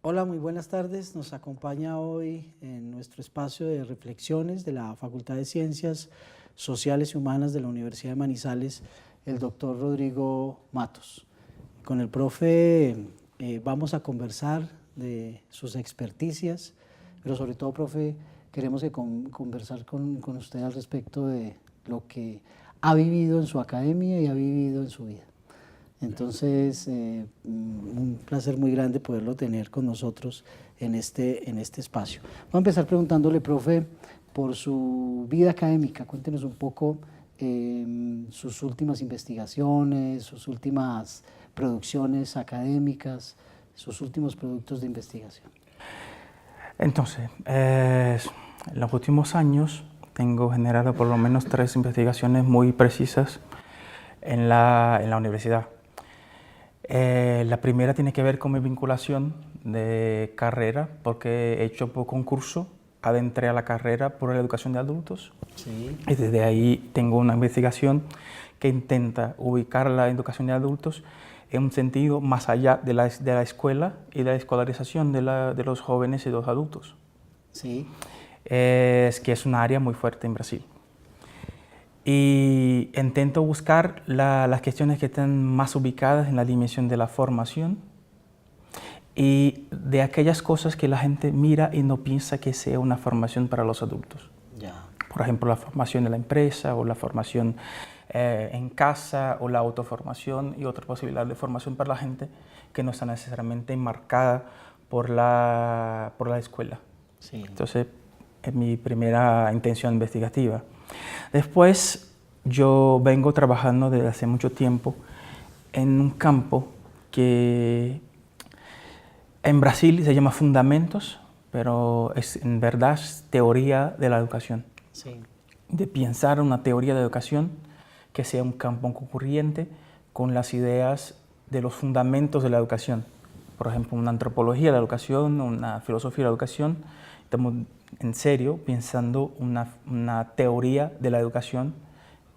Hola, muy buenas tardes. Nos acompaña hoy en nuestro espacio de reflexiones de la Facultad de Ciencias Sociales y Humanas de la Universidad de Manizales, el doctor Rodrigo Matos. Con el profe vamos a conversar de sus experticias, pero sobre todo, profe, queremos conversar con usted al respecto de lo que ha vivido en su academia y ha vivido en su vida. Entonces, un placer muy grande poderlo tener con nosotros en este espacio. Voy a empezar preguntándole, profe, por su vida académica. Cuéntenos un poco sus últimas investigaciones, sus últimas producciones académicas, sus últimos productos de investigación. Entonces, en los últimos años tengo generado por lo menos 3 investigaciones muy precisas en la universidad. La primera tiene que ver con mi vinculación de carrera, porque he hecho por concurso, adentré a la carrera por la educación de adultos. Sí. Y desde ahí tengo una investigación que intenta ubicar la educación de adultos en un sentido más allá de la escuela y de la escolarización de los jóvenes y de los adultos. Sí. Que es una área muy fuerte en Brasil. Y intento buscar las cuestiones que están más ubicadas en la dimensión de la formación y de aquellas cosas que la gente mira y no piensa que sea una formación para los adultos. Ya. Por ejemplo, la formación en la empresa o la formación en casa o la autoformación y otra posibilidad de formación para la gente que no está necesariamente enmarcada por la escuela. Sí. Entonces, es mi primera intención investigativa. Después, yo vengo trabajando desde hace mucho tiempo en un campo que en Brasil se llama fundamentos, pero en verdad es teoría de la educación. Sí. De pensar una teoría de educación que sea un campo concurrente con las ideas de los fundamentos de la educación. Por ejemplo, una antropología de la educación, una filosofía de la educación. Estamos en serio pensando una teoría de la educación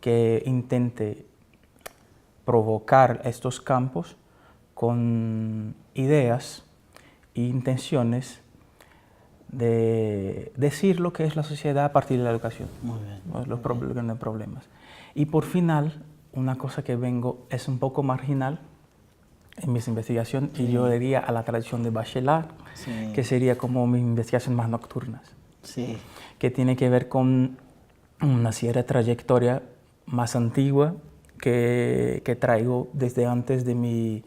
que intente provocar estos campos con ideas e intenciones de decir lo que es la sociedad a partir de la educación, Muy bien. los grandes problemas. Y por final, una cosa que vengo es un poco marginal en mis investigaciones, Sí. y yo diría a la tradición de Bachelard, Sí. que sería como mis investigaciones más nocturnas, Sí. que tiene que ver con una cierta trayectoria más antigua que traigo desde antes de mi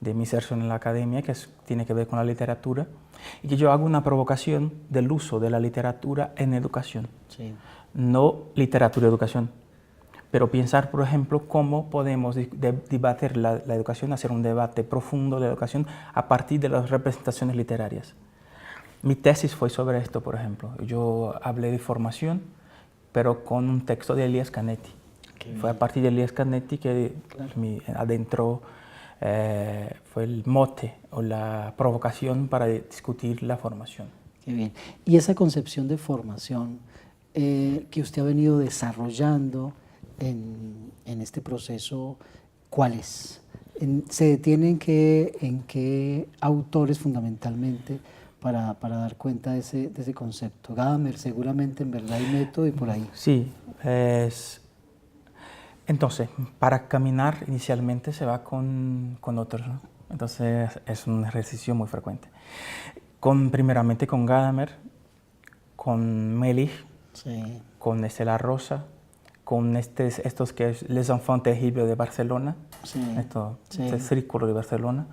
inserción en la academia, que tiene que ver con la literatura, y que yo hago una provocación del uso de la literatura en educación. Sí. No literatura-educación, pero pensar, por ejemplo, cómo podemos debatir la educación, hacer un debate profundo de la educación a partir de las representaciones literarias. Mi tesis fue sobre esto, por ejemplo. Yo hablé de formación, pero con un texto de Elias Canetti. Fue a partir de Elias Canetti que adentró, fue el mote o la provocación para discutir la formación. Qué bien. Y esa concepción de formación que usted ha venido desarrollando en este proceso, ¿cuál es? ¿Se detiene en qué autores fundamentalmente para dar cuenta de ese concepto? Gadamer, seguramente, en Verdad y Método, y por ahí. Sí, entonces, para caminar inicialmente se va con otros, ¿no? Entonces es un ejercicio muy frecuente. Primeramente con Gadamer, con Melich, Sí. con Estela Rosa, con estos que es Les Enfants Terribles de Barcelona, Sí. este círculo de Barcelona.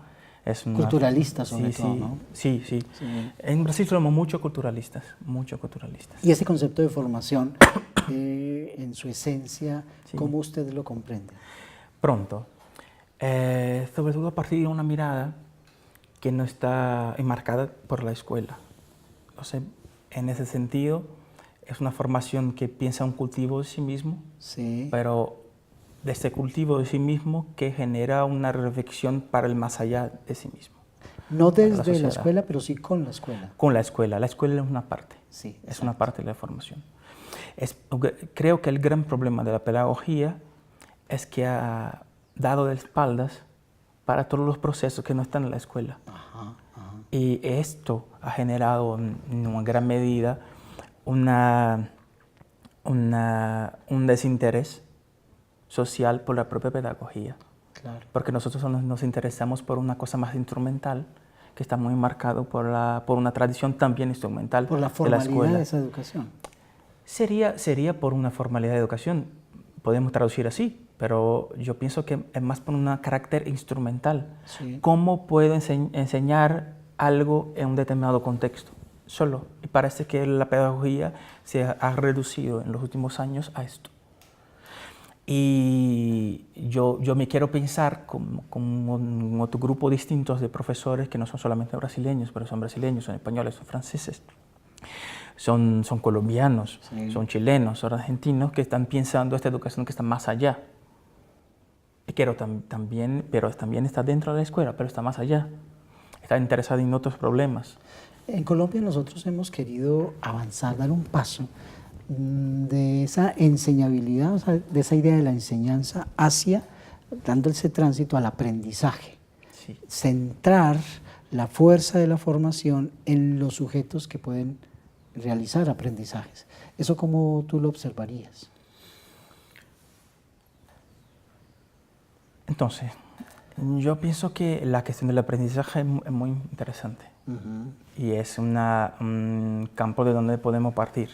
Culturalistas, sobre sí, todo, ¿no? Sí, sí. Sí. En Brasil somos muchos culturalistas, muchos culturalistas. Y ese concepto de formación, en su esencia, Sí. ¿cómo usted lo comprende? Pronto, sobre todo a partir de una mirada que no está enmarcada por la escuela. Entonces, en ese sentido, es una formación que piensa un cultivo de sí mismo, Sí. pero de este cultivo de sí mismo que genera una reflexión para el más allá de sí mismo. No para desde la sociedad. escuela, pero sí con la escuela. Con la escuela es una parte, Sí, es una exacto. parte de la formación. Creo que el gran problema de la pedagogía es que ha dado de espaldas para todos los procesos que no están en la escuela. Ajá, ajá. Y esto ha generado en una gran medida un desinterés social por la propia pedagogía. Claro. Porque nosotros nos interesamos por una cosa más instrumental, que está muy marcado por una tradición también instrumental por la de la formalidad escuela. de esa educación. Sería por una formalidad de educación, podemos traducir así, pero yo pienso que es más por un carácter instrumental. Sí. ¿Cómo puedo enseñar algo en un determinado contexto? Solo. Y parece que la pedagogía se ha reducido en los últimos años a esto. Y yo me quiero pensar como otro grupo distintos de profesores que no son solamente brasileños, pero son brasileños, son españoles, son franceses, son colombianos, Sí. son chilenos, son argentinos, que están pensando esta educación que está más allá. Y pero también está dentro de la escuela, pero está más allá. Está interesado en otros problemas. En Colombia nosotros hemos querido avanzar, dar un paso de esa enseñabilidad, o sea, de esa idea de la enseñanza hacia, dando ese tránsito al aprendizaje. Sí. Centrar la fuerza de la formación en los sujetos que pueden realizar aprendizajes. ¿Eso cómo tú lo observarías? Entonces, yo pienso que la cuestión del aprendizaje es muy interesante. Y es un campo de donde podemos partir.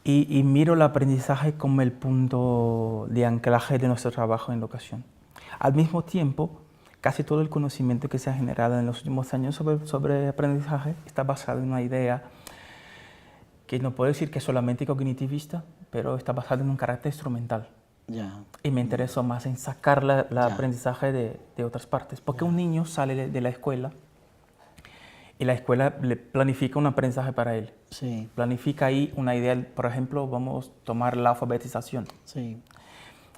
Y miro el aprendizaje como el punto de anclaje de nuestro trabajo en educación. Al mismo tiempo, casi todo el conocimiento que se ha generado en los últimos años sobre aprendizaje está basado en una idea que no puedo decir que es solamente cognitivista, pero está basado en un carácter instrumental. Ya. Y me interesó más en sacar el aprendizaje de otras partes. Porque un niño sale de la escuela y la escuela le planifica un aprendizaje para él. Sí. Planifica ahí una idea, por ejemplo, vamos a tomar la alfabetización. Sí.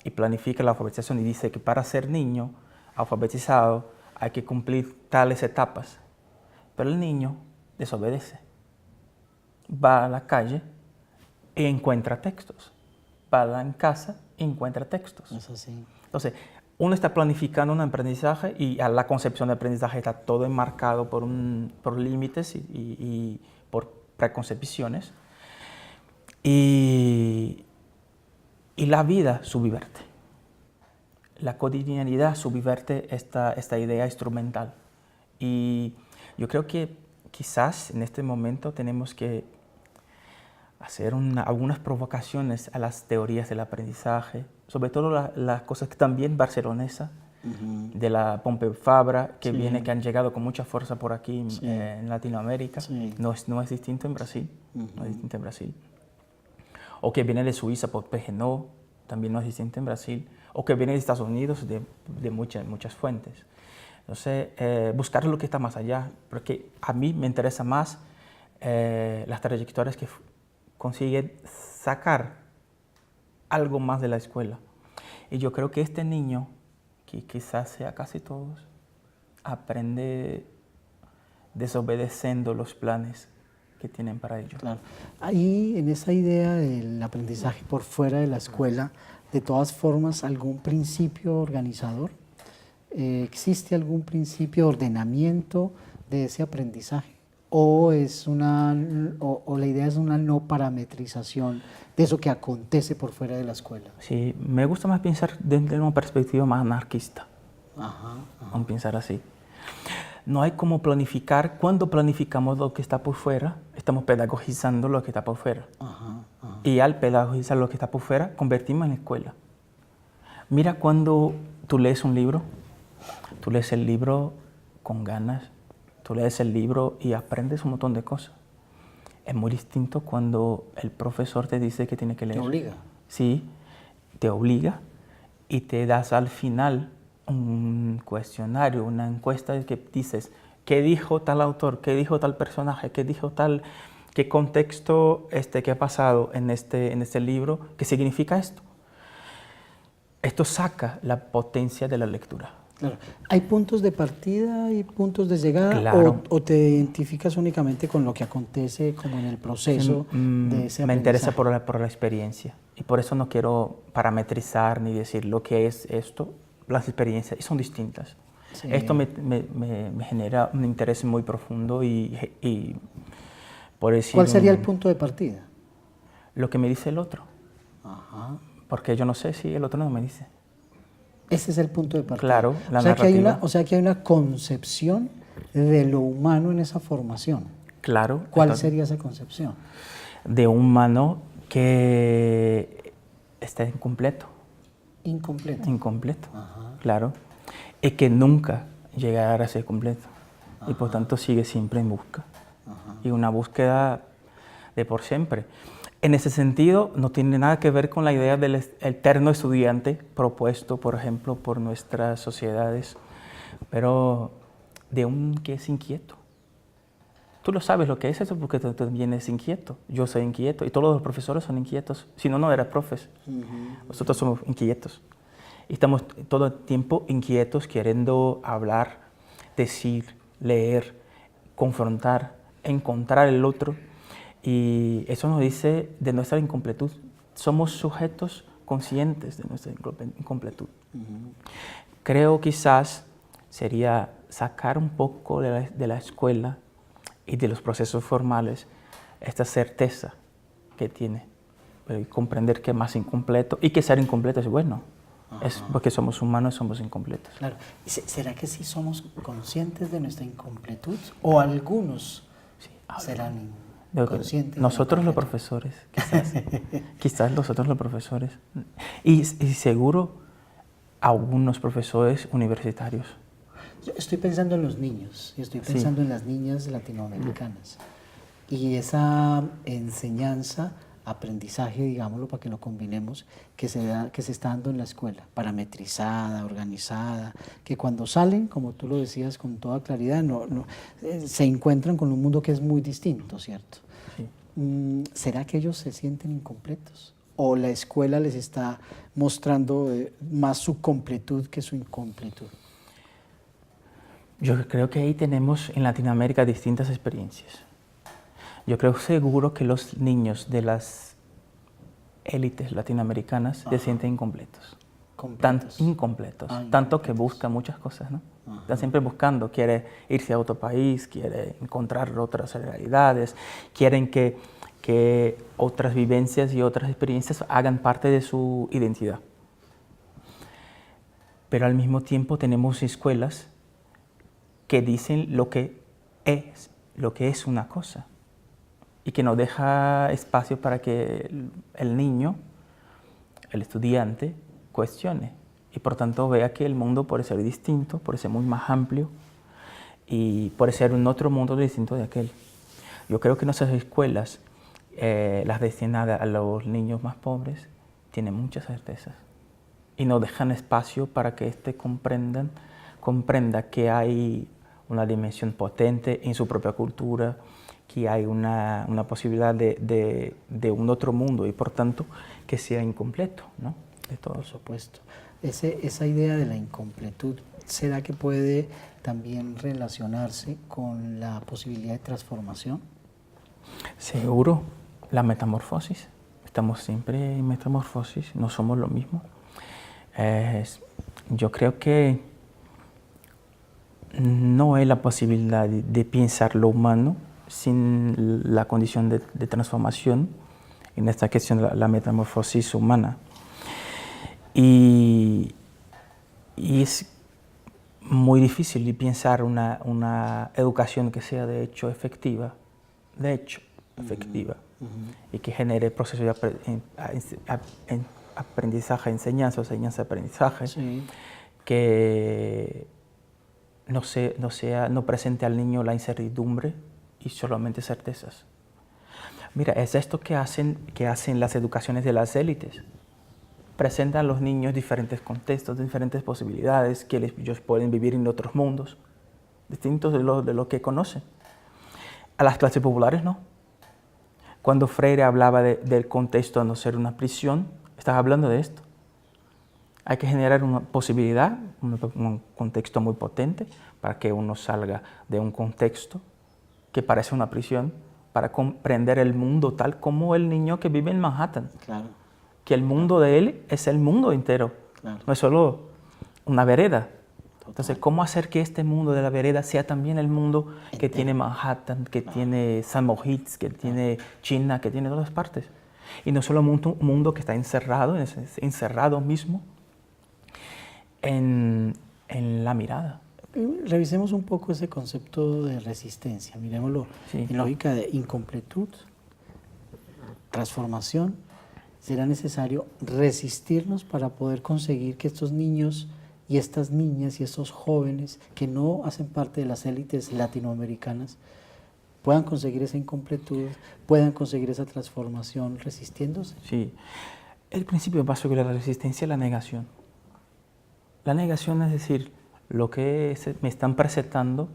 Y planifica la alfabetización y dice que para ser niño alfabetizado hay que cumplir tales etapas. Pero el niño desobedece. Va a la calle y encuentra textos. Va en casa y encuentra textos. Es así. Entonces, uno está planificando un aprendizaje y a la concepción de aprendizaje está todo enmarcado por límites y por preconcepciones. Y la vida subvierte. La cotidianidad subvierte esta idea instrumental. Y yo creo que quizás en este momento tenemos que hacer algunas provocaciones a las teorías del aprendizaje, sobre todo las cosas que también barcelonesa, de la Pompeu Fabra, que que han llegado con mucha fuerza por aquí en Latinoamérica. Sí. No es distinto en Brasil, no es distinto en Brasil. O que viene de Suiza por Pegenot, también no es distinto en Brasil. O que viene de Estados Unidos de muchas fuentes. Entonces, buscar lo que está más allá, porque a mí me interesa más las trayectorias que consiguen sacar algo más de la escuela. Y yo creo que este niño, que quizás sea casi todos, aprende desobedeciendo los planes que tienen para ello. Claro. Ahí, en esa idea del aprendizaje por fuera de la escuela, de todas formas, ¿algún principio organizador? ¿Existe algún principio de ordenamiento de ese aprendizaje? ¿O la idea es una no parametrización de eso que acontece por fuera de la escuela? Sí, me gusta más pensar desde una perspectiva más anarquista. Vamos a pensar así. No hay como planificar. Cuando planificamos lo que está por fuera, estamos pedagogizando lo que está por fuera. Y al pedagogizar lo que está por fuera, convertimos en escuela. Mira, cuando tú lees un libro, tú lees el libro con ganas, tú lees el libro y aprendes un montón de cosas. Es muy distinto cuando el profesor te dice que tienes que leer. ¿Te obliga? Sí, te obliga y te das al final un cuestionario, una encuesta que dices, ¿qué dijo tal autor? ¿Qué dijo tal personaje? ¿Qué dijo tal? ¿Qué contexto que ha pasado en este libro? ¿Qué significa esto? Esto saca la potencia de la lectura. Claro. ¿Hay puntos de partida y puntos de llegada? Claro. ¿O te identificas únicamente con lo que acontece como en el proceso de ese aprendizaje? Me interesa por la experiencia y por eso no quiero parametrizar ni decir lo que es esto. Las experiencias y son distintas. Sí. Esto me genera un interés muy profundo y por decir... ¿Cuál sería el punto de partida? Lo que me dice el otro. Ajá. Porque yo no sé si el otro no me dice. Ese es el punto de partida. Claro, la o sea, narrativa. o sea que hay una concepción de lo humano en esa formación. Claro. ¿Cuál sería esa concepción? De un humano que está incompleto. Incompleto. Incompleto, Ajá. claro. Y que nunca llegará a ser completo. Ajá. Y por tanto sigue siempre en busca. Ajá. Y una búsqueda de por siempre. En ese sentido, no tiene nada que ver con la idea del eterno estudiante propuesto, por ejemplo, por nuestras sociedades, pero de un que es inquieto. Tú lo sabes lo que es eso porque tú también eres inquieto. Yo soy inquieto y todos los profesores son inquietos. Si no, no eras profes. Nosotros somos inquietos. Y estamos todo el tiempo inquietos, queriendo hablar, decir, leer, confrontar, encontrar el otro. Y eso nos dice de nuestra incompletud. Somos sujetos conscientes de nuestra incompletud. Creo quizás sería sacar un poco de la escuela y de los procesos formales esta certeza que tiene, y comprender que es más incompleto y que ser incompleto es bueno. Es porque somos humanos, somos incompletos. Claro. ¿Será que sí somos conscientes de nuestra incompletud? ¿O algunos serán conscientes? Nosotros los profesores, quizás. Quizás nosotros los profesores. Y seguro algunos profesores universitarios. Yo estoy pensando en los niños, y estoy pensando en las niñas latinoamericanas. Y esa enseñanza, aprendizaje, digámoslo, para que lo combinemos, que se está dando en la escuela, parametrizada, organizada, que cuando salen, como tú lo decías con toda claridad, se encuentran con un mundo que es muy distinto, ¿cierto? Sí. ¿Será que ellos se sienten incompletos? ¿O la escuela les está mostrando más su completud que su incompletud? Yo creo que ahí tenemos en Latinoamérica distintas experiencias. Yo creo seguro que los niños de las élites latinoamericanas se sienten incompletos. Incompletos. Tanto que buscan muchas cosas, ¿no? Están siempre buscando, quiere irse a otro país, quiere encontrar otras realidades, quieren que otras vivencias y otras experiencias hagan parte de su identidad. Pero al mismo tiempo tenemos escuelas que dicen lo que es una cosa y que no deja espacio para que el niño, el estudiante, cuestione y por tanto vea que el mundo puede ser distinto, puede ser muy más amplio y puede ser un otro mundo distinto de aquel. Yo creo que nuestras escuelas, las destinadas a los niños más pobres, tienen muchas certezas y no dejan espacio para que éste comprenda que hay una dimensión potente en su propia cultura, que hay una posibilidad de un otro mundo y por tanto que sea incompleto, ¿no? De todo. Por supuesto. Esa idea de la incompletud, ¿será que puede también relacionarse con la posibilidad de transformación? Seguro, la metamorfosis. Estamos siempre en metamorfosis, no somos lo mismo. Yo creo que no hay la posibilidad de pensar lo humano sin la condición de transformación, en esta cuestión la metamorfosis humana. Y es muy difícil pensar una educación que sea de hecho efectiva, y que genere procesos de aprendizaje, enseñanza-aprendizaje, sí, que no presente al niño la incertidumbre y solamente certezas. Mira, es esto que hacen las educaciones de las élites. Presentan a los niños diferentes contextos, diferentes posibilidades, que ellos pueden vivir en otros mundos, distintos de lo que conocen. A las clases populares no. Cuando Freire hablaba del contexto de no ser una prisión, estaba hablando de esto. Hay que generar una posibilidad, un contexto muy potente para que uno salga de un contexto que parece una prisión para comprender el mundo tal como el niño que vive en Manhattan. Claro. Que el mundo de él es el mundo entero, Claro. no es solo una vereda. Entonces, ¿cómo hacer que este mundo de la vereda sea también el mundo que tiene Manhattan, que tiene San Moritz, que tiene China, que tiene todas partes? Y no solo un mundo que está encerrado mismo en la mirada. Revisemos un poco ese concepto de resistencia, miremoslo en lógica de incompletud, transformación. Será necesario resistirnos para poder conseguir que estos niños y estas niñas y estos jóvenes que no hacen parte de las élites latinoamericanas puedan conseguir esa incompletud, puedan conseguir esa transformación resistiéndose. Sí, el principio básico de la resistencia es la negación. La negación es decir, lo que me están presentando,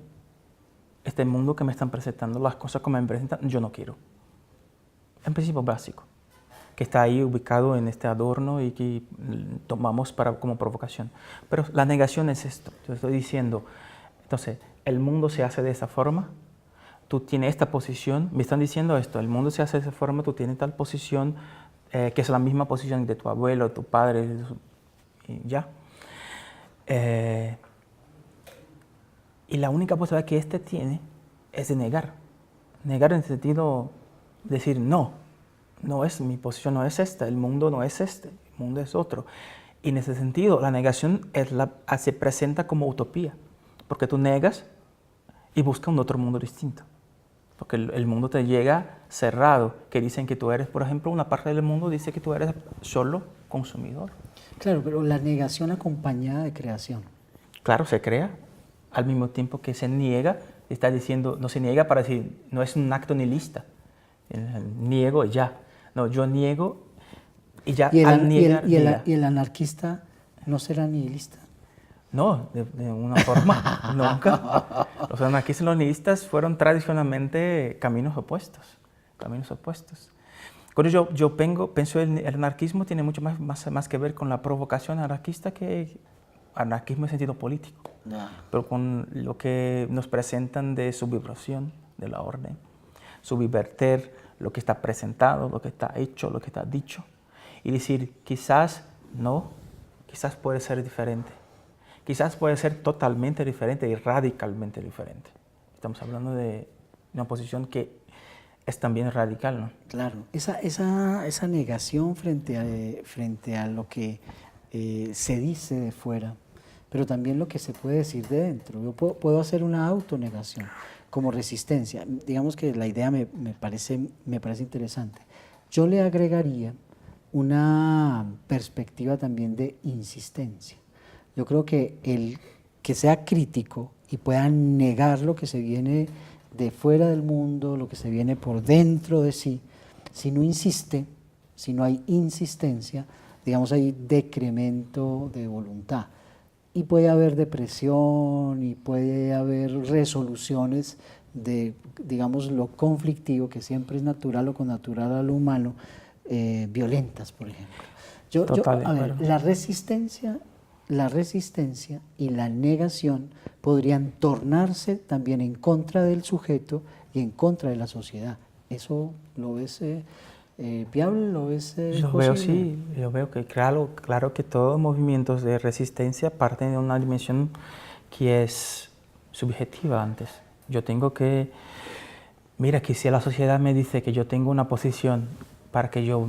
este mundo que me están presentando, las cosas que me presentan, yo no quiero. Es un principio básico, que está ahí ubicado en este adorno y que tomamos como provocación. Pero la negación es esto, yo estoy diciendo, entonces, el mundo se hace de esa forma, tú tienes esta posición, me están diciendo esto, el mundo se hace de esa forma, tú tienes tal posición, que es la misma posición de tu abuelo, de tu padre, y ya. Y la única posibilidad que éste tiene es de negar. Negar en el sentido de decir, no es mi posición, no es esta, el mundo no es este, el mundo es otro. Y en ese sentido, la negación se presenta como utopía, porque tú negas y buscas un otro mundo distinto. Porque el mundo te llega cerrado, que dicen que tú eres, por ejemplo, una parte del mundo dice que tú eres solo consumidor. Claro, pero la negación acompañada de creación. Claro, se crea, al mismo tiempo que se niega, está diciendo, no se niega para decir, no es un acto nihilista, niego y ya. No, yo niego y ya al niegar... ¿Y el anarquista no será nihilista? No, de una forma, nunca. Los anarquistas y los nihilistas fueron tradicionalmente caminos opuestos. Cuando yo pienso el anarquismo tiene mucho más que ver con la provocación anarquista que anarquismo en sentido político. No. Pero con lo que nos presentan de subversión de la orden, subverter lo que está presentado, lo que está hecho, lo que está dicho. Y decir, quizás no, quizás puede ser diferente. Quizás puede ser totalmente diferente y radicalmente diferente. Estamos hablando de una posición que es también radical, ¿no? Claro, esa negación frente a lo que se dice de fuera, pero también lo que se puede decir de dentro. Yo puedo hacer una autonegación como resistencia. Digamos que la idea me parece interesante. Yo le agregaría una perspectiva también de insistencia. Yo creo que el que sea crítico y pueda negar lo que se viene de fuera del mundo, lo que se viene por dentro de sí, si no insiste, si no hay insistencia, digamos hay decremento de voluntad. Y puede haber depresión y puede haber resoluciones de, digamos, lo conflictivo, que siempre es natural o connatural a lo humano, violentas, por ejemplo. A ver, la resistencia y la negación podrían tornarse también en contra del sujeto y en contra de la sociedad. ¿Eso lo ves viable? ¿Lo ves posible? Yo veo que claro que todos movimientos de resistencia parten de una dimensión que es subjetiva antes. Yo tengo que, mira, que si la sociedad me dice que yo tengo una posición para que yo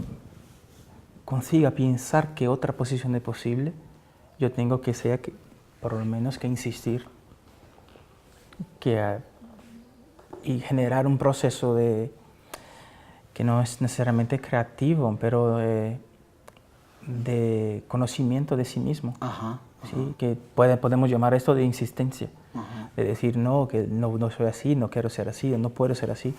consiga pensar que otra posición es posible, yo tengo que por lo menos que insistir y generar un proceso que no es necesariamente creativo, pero de conocimiento de sí mismo. Ajá. ¿Sí? Que podemos llamar esto de insistencia. Ajá. De decir, no, que no soy así, no quiero ser así, no puedo ser así,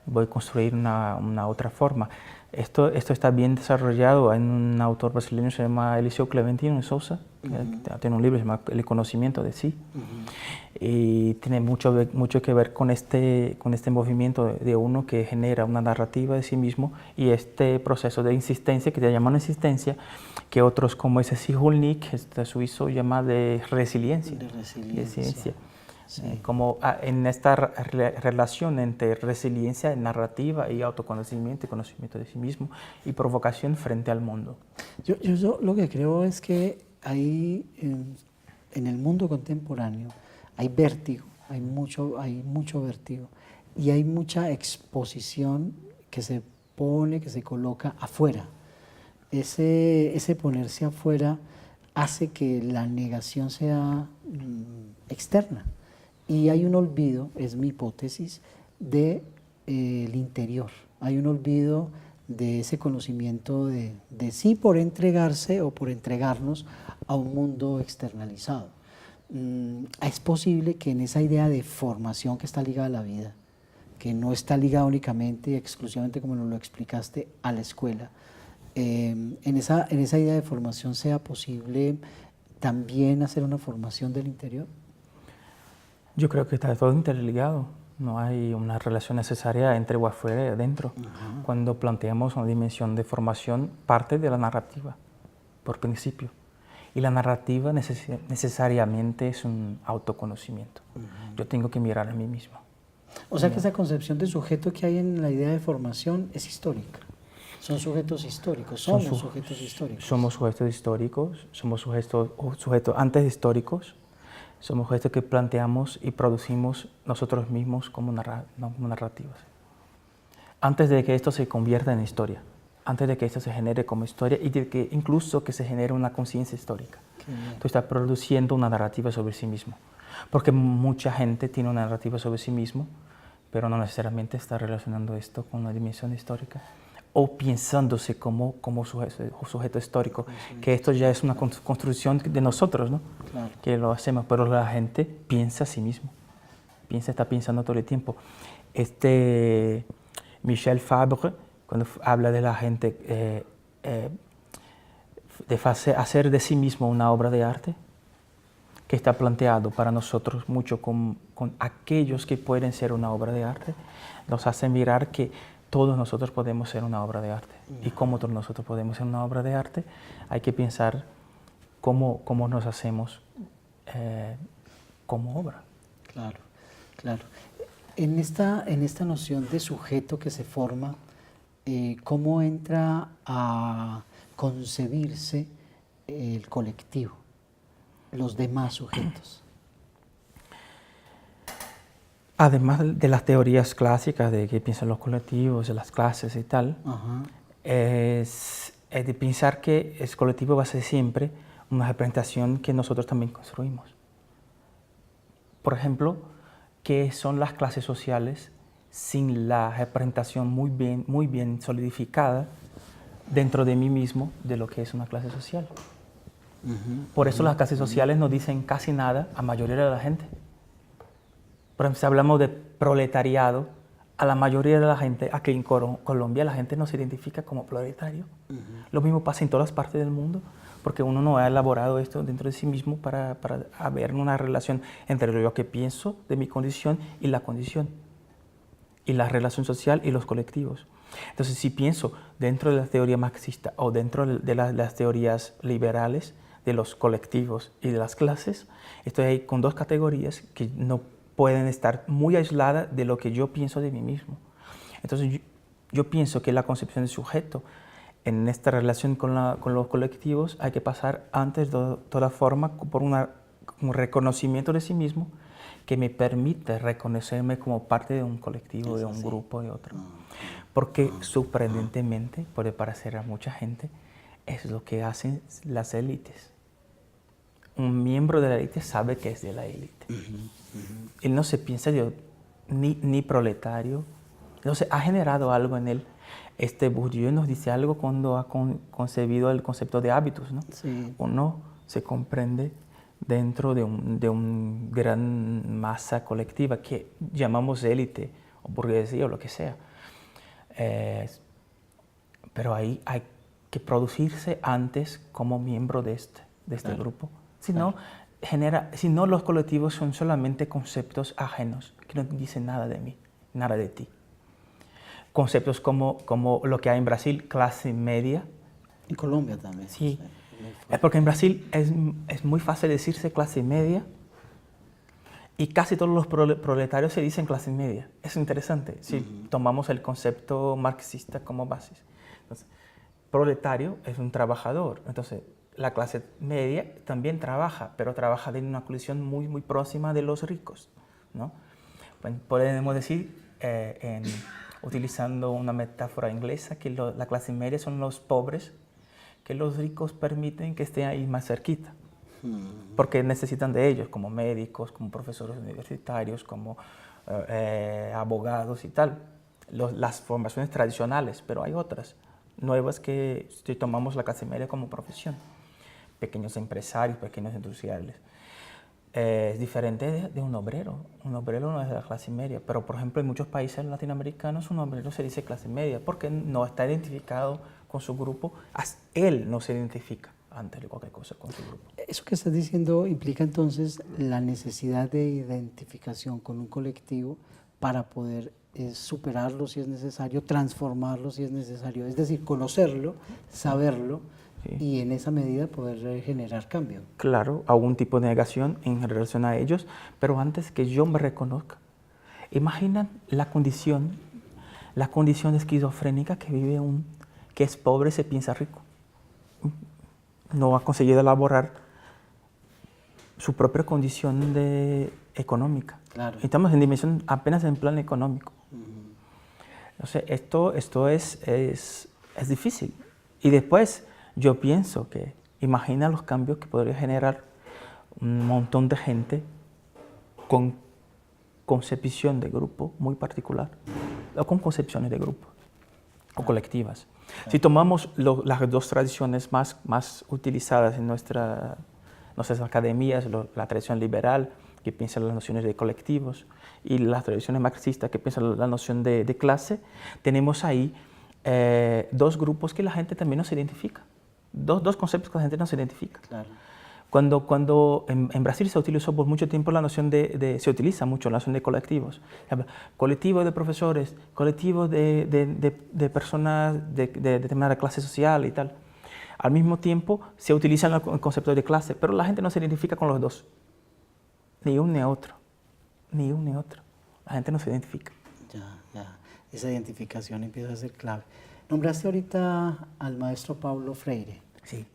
voy a construir una otra forma. Esto está bien desarrollado. Hay un autor brasileño que se llama Eliseu Clementino Sousa, que tiene un libro que se llama El conocimiento de sí. Y tiene mucho que ver con este movimiento de uno que genera una narrativa de sí mismo y este proceso de insistencia, que te llaman insistencia, que otros como ese Cihulnik, este suizo, llama de resiliencia. De resiliencia. Sí. Como en esta relación entre resiliencia narrativa y autoconocimiento y conocimiento de sí mismo y provocación frente al mundo. Yo lo que creo es que hay en el mundo contemporáneo hay vértigo, hay mucho vértigo y hay mucha exposición que se pone, que se coloca afuera. Ese ponerse afuera hace que la negación sea externa y hay un olvido, es mi hipótesis, del interior. Hay un olvido de ese conocimiento de sí por entregarse o por entregarnos a un mundo externalizado. Es posible que en esa idea de formación que está ligada a la vida, que no está ligada únicamente y exclusivamente, como nos lo explicaste, a la escuela, en esa idea de formación sea posible también hacer una formación del interior. Yo creo que está todo interligado. No hay una relación necesaria entre o afuera y adentro. Cuando planteamos una dimensión de formación, parte de la narrativa, por principio. Y la narrativa necesariamente es un autoconocimiento. Yo tengo que mirar a mí mismo. O sea que esa concepción de sujeto que hay en la idea de formación es histórica. Son sujetos históricos, somos sujetos históricos. Somos sujetos históricos, somos sujetos antes históricos, somos sujetos que planteamos y producimos nosotros mismos como narrativas. Antes de que esto se convierta en historia, antes de que esto se genere como historia y de que incluso que se genere una conciencia histórica. Tú estás produciendo una narrativa sobre sí mismo. Porque mucha gente tiene una narrativa sobre sí mismo, pero no necesariamente está relacionando esto con una dimensión histórica o pensándose como sujeto histórico, que esto ya es una construcción de nosotros, ¿no? Claro. Que lo hacemos, pero la gente piensa a sí mismo, está pensando todo el tiempo. Michel Fabre, cuando habla de la gente de hacer de sí mismo una obra de arte, que está planteado para nosotros mucho con aquellos que pueden ser una obra de arte, nos hace mirar que todos nosotros podemos ser una obra de arte. Y como todos nosotros podemos ser una obra de arte, hay que pensar cómo nos hacemos como obra. Claro, claro. En esta noción de sujeto que se forma, ¿cómo entra a concebirse el colectivo, los demás sujetos? Además de las teorías clásicas de qué piensan los colectivos, de las clases y tal, es de pensar que el colectivo va a ser siempre una representación que nosotros también construimos. Por ejemplo, ¿qué son las clases sociales sin la representación muy bien solidificada dentro de mí mismo de lo que es una clase social? Por eso las clases sociales no dicen casi nada a la mayoría de la gente. Por ejemplo, si hablamos de proletariado, a la mayoría de la gente, aquí en Colombia, la gente no se identifica como proletario. Lo mismo pasa en todas partes del mundo, porque uno no ha elaborado esto dentro de sí mismo para haber una relación entre lo que pienso de mi condición y la condición, y la relación social y los colectivos. Entonces, si pienso dentro de la teoría marxista o dentro de las teorías liberales de los colectivos y de las clases, estoy ahí con dos categorías que no pueden estar muy aisladas de lo que yo pienso de mí mismo. Entonces yo pienso que la concepción de sujeto en esta relación con los colectivos hay que pasar antes de toda forma por un reconocimiento de sí mismo que me permite reconocerme como parte de un colectivo, de un grupo, de otro. Porque sorprendentemente, puede parecer a mucha gente, es lo que hacen las élites. Un miembro de la élite sabe que es de la élite. Él no se piensa ni proletario. Entonces ha generado algo en él. Bourdieu nos dice algo cuando ha concebido el concepto de hábitos, ¿no? Sí. Uno se comprende dentro de un gran masa colectiva que llamamos élite o burguesía o lo que sea. Pero ahí hay que producirse antes como miembro de este grupo. Si no, los colectivos son solamente conceptos ajenos, que no dicen nada de mí, nada de ti. Conceptos como lo que hay en Brasil, clase media. En Colombia también. Sí, porque en Brasil es muy fácil decirse clase media y casi todos los proletarios se dicen clase media. Es interesante si tomamos el concepto marxista como base. Entonces, proletario es un trabajador. Entonces, la clase media también trabaja, pero trabaja en una condición muy, muy próxima de los ricos, ¿no? Pues podemos decir, utilizando una metáfora inglesa, que la clase media son los pobres, que los ricos permiten que estén ahí más cerquita, porque necesitan de ellos, como médicos, como profesores universitarios, como abogados y tal. Las formaciones tradicionales, pero hay otras nuevas que si tomamos la clase media como profesión, pequeños empresarios, pequeños industriales. Es diferente de un obrero. Un obrero no es de la clase media, pero por ejemplo en muchos países latinoamericanos un obrero se dice clase media porque no está identificado con su grupo, él no se identifica antes de cualquier cosa con su grupo. Eso que estás diciendo implica entonces la necesidad de identificación con un colectivo para poder superarlo si es necesario, transformarlo si es necesario, es decir, conocerlo, saberlo, sí, y en esa medida poder generar cambio. Claro, algún tipo de negación en relación a ellos, pero antes que yo me reconozca. Imaginan la condición esquizofrénica que vive que es pobre y se piensa rico. No ha conseguido elaborar su propia condición económica. Claro. Estamos en dimensión apenas en plan económico. Entonces, esto es difícil. Y después yo pienso que imagina los cambios que podría generar un montón de gente con concepción de grupo muy particular, o con concepciones de grupo, o colectivas. Si tomamos las dos tradiciones más utilizadas en nuestras academias, la tradición liberal, que piensa en las nociones de colectivos, y las tradiciones marxistas, que piensan en la noción de clase, tenemos ahí dos grupos que la gente también no se identifica, dos conceptos que la gente no se identifica. Claro. Cuando en Brasil se utilizó por mucho tiempo se utiliza mucho la noción de colectivos. Colectivo de profesores, colectivo de personas de determinada clase social y tal. Al mismo tiempo se utiliza el concepto de clase, pero la gente no se identifica con los dos. Ni uno ni otro. Ni uno ni otro. La gente no se identifica. Ya. Esa identificación empieza a ser clave. Nombraste ahorita al maestro Paulo Freire. Sí.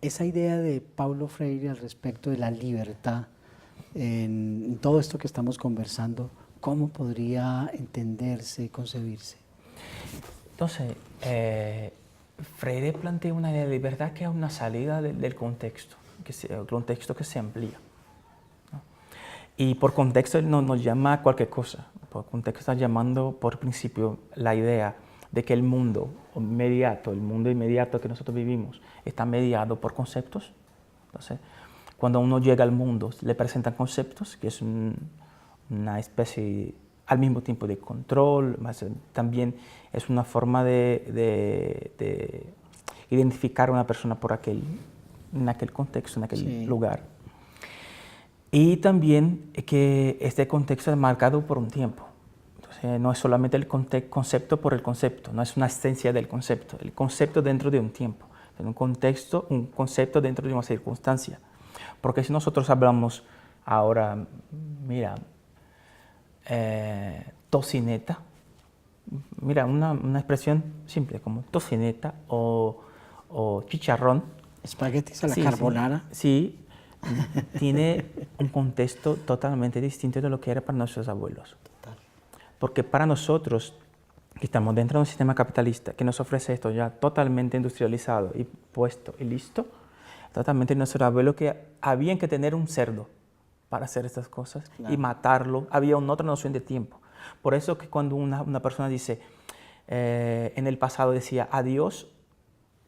Esa idea de Paulo Freire al respecto de la libertad, en todo esto que estamos conversando, ¿cómo podría entenderse y concebirse? Entonces, Freire plantea una idea de libertad que es una salida del contexto, el contexto que se amplía, ¿no? Y por contexto él no nos llama a cualquier cosa, por contexto está llamando por principio la idea de que el mundo inmediato que nosotros vivimos está mediado por conceptos. Entonces, cuando uno llega al mundo, le presentan conceptos, que es una especie al mismo tiempo de control, también es una forma de identificar a una persona en aquel contexto, en aquel sí, lugar. Y también que este contexto es marcado por un tiempo. No es solamente el concepto por el concepto, no es una esencia del concepto, el concepto dentro de un tiempo, un concepto dentro de una circunstancia. Porque si nosotros hablamos ahora, mira, tocineta, mira, una expresión simple como tocineta o chicharrón. Espaguetis a la carbonara. Sí, tiene un contexto totalmente distinto de lo que era para nuestros abuelos. Porque para nosotros, que estamos dentro de un sistema capitalista que nos ofrece esto ya totalmente industrializado y puesto y listo, totalmente nuestro abuelo que habían que tener un cerdo para hacer estas cosas, claro, y matarlo, había una otra noción de tiempo. Por eso que cuando una persona dice, en el pasado decía adiós,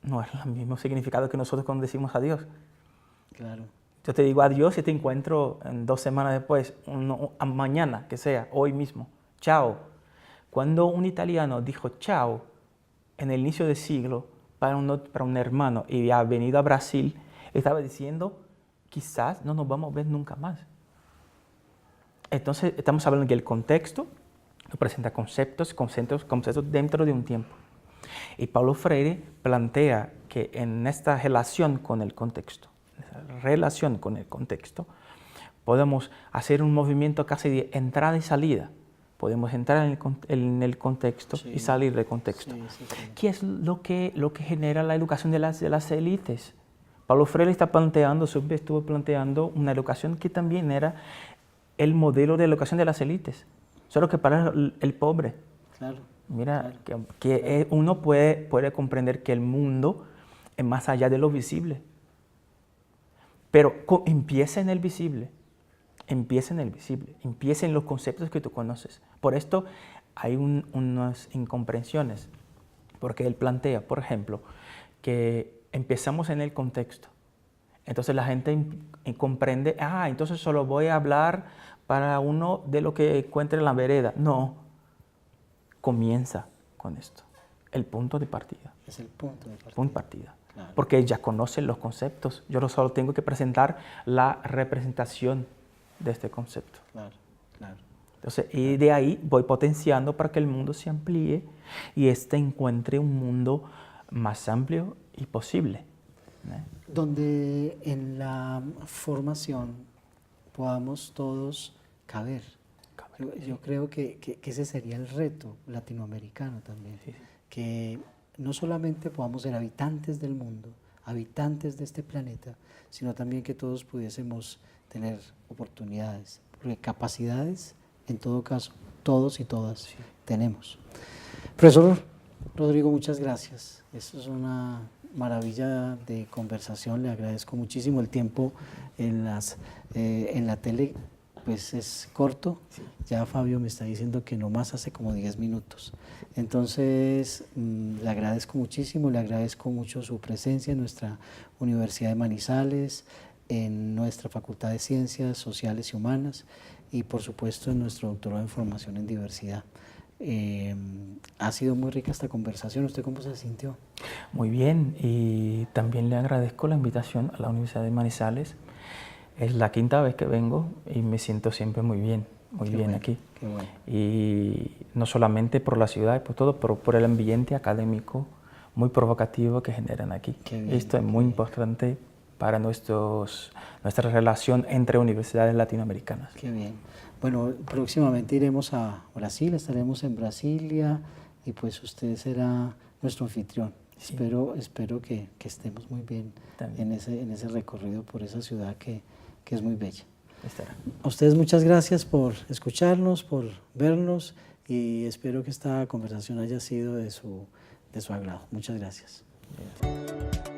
no es el mismo significado que nosotros cuando decimos adiós. Claro. Yo te digo adiós y te encuentro 2 semanas después, mañana, que sea, hoy mismo. Chao. Cuando un italiano dijo chao en el inicio del siglo para un hermano y ha venido a Brasil, estaba diciendo quizás no nos vamos a ver nunca más. Entonces estamos hablando que el contexto presenta conceptos dentro de un tiempo. Y Paulo Freire plantea que en esta relación con el contexto, podemos hacer un movimiento casi de entrada y salida. podemos entrar en el contexto Sí. y salir del contexto. Sí, sí, sí. ¿Qué es lo que genera la educación de las élites? Paulo Freire está planteando, siempre estuvo planteando una educación que también era el modelo de educación de las élites, solo que para el pobre. Claro. Mira, Claro. uno puede comprender que el mundo es más allá de lo visible, pero empieza en el visible. Empieza en el visible, empieza en los conceptos que tú conoces. Por esto hay unas incomprensiones, porque él plantea, por ejemplo, que empezamos en el contexto. Entonces la gente comprende, entonces solo voy a hablar para uno de lo que encuentre en la vereda. No, comienza con esto, el punto de partida. Es el punto de partida. Punto de partida. Claro. Porque ya conocen los conceptos, yo solo tengo que presentar la representación de este concepto. Claro, claro. Entonces, y de ahí voy potenciando para que el mundo se amplíe y encuentre un mundo más amplio y posible, ¿no? Donde en la formación podamos todos caber. Yo creo que ese sería el reto latinoamericano también, Sí, sí. que no solamente podamos ser habitantes del mundo, habitantes de este planeta, sino también que todos pudiésemos tener oportunidades, porque capacidades, en todo caso, todos y todas tenemos. Profesor Rodrigo, muchas gracias. Esto es una maravilla de conversación. Le agradezco muchísimo el tiempo en la tele, pues es corto. Ya Fabio me está diciendo que nomás hace como 10 minutos. Entonces, le agradezco muchísimo, le agradezco mucho su presencia en nuestra Universidad de Manizales, en nuestra Facultad de Ciencias Sociales y Humanas y por supuesto en nuestro doctorado en Formación en Diversidad. Ha sido muy rica esta conversación. ¿Usted cómo se sintió? Muy bien, y también le agradezco la invitación a la Universidad de Manizales. Es la quinta vez que vengo y me siento siempre muy bien Bueno, aquí. qué bueno. Y no solamente por la ciudad y por todo, pero por el ambiente académico muy provocativo que generan aquí. Qué bien, Esto es muy importante para nuestra relación entre universidades latinoamericanas. Qué bien. Bueno, próximamente iremos a Brasil, estaremos en Brasilia y pues usted será nuestro anfitrión. Sí. Espero que estemos muy bien También. en ese recorrido por esa ciudad que es muy bella. Estará. A ustedes muchas gracias por escucharnos, por vernos y espero que esta conversación haya sido de su agrado. Muchas gracias. Bien.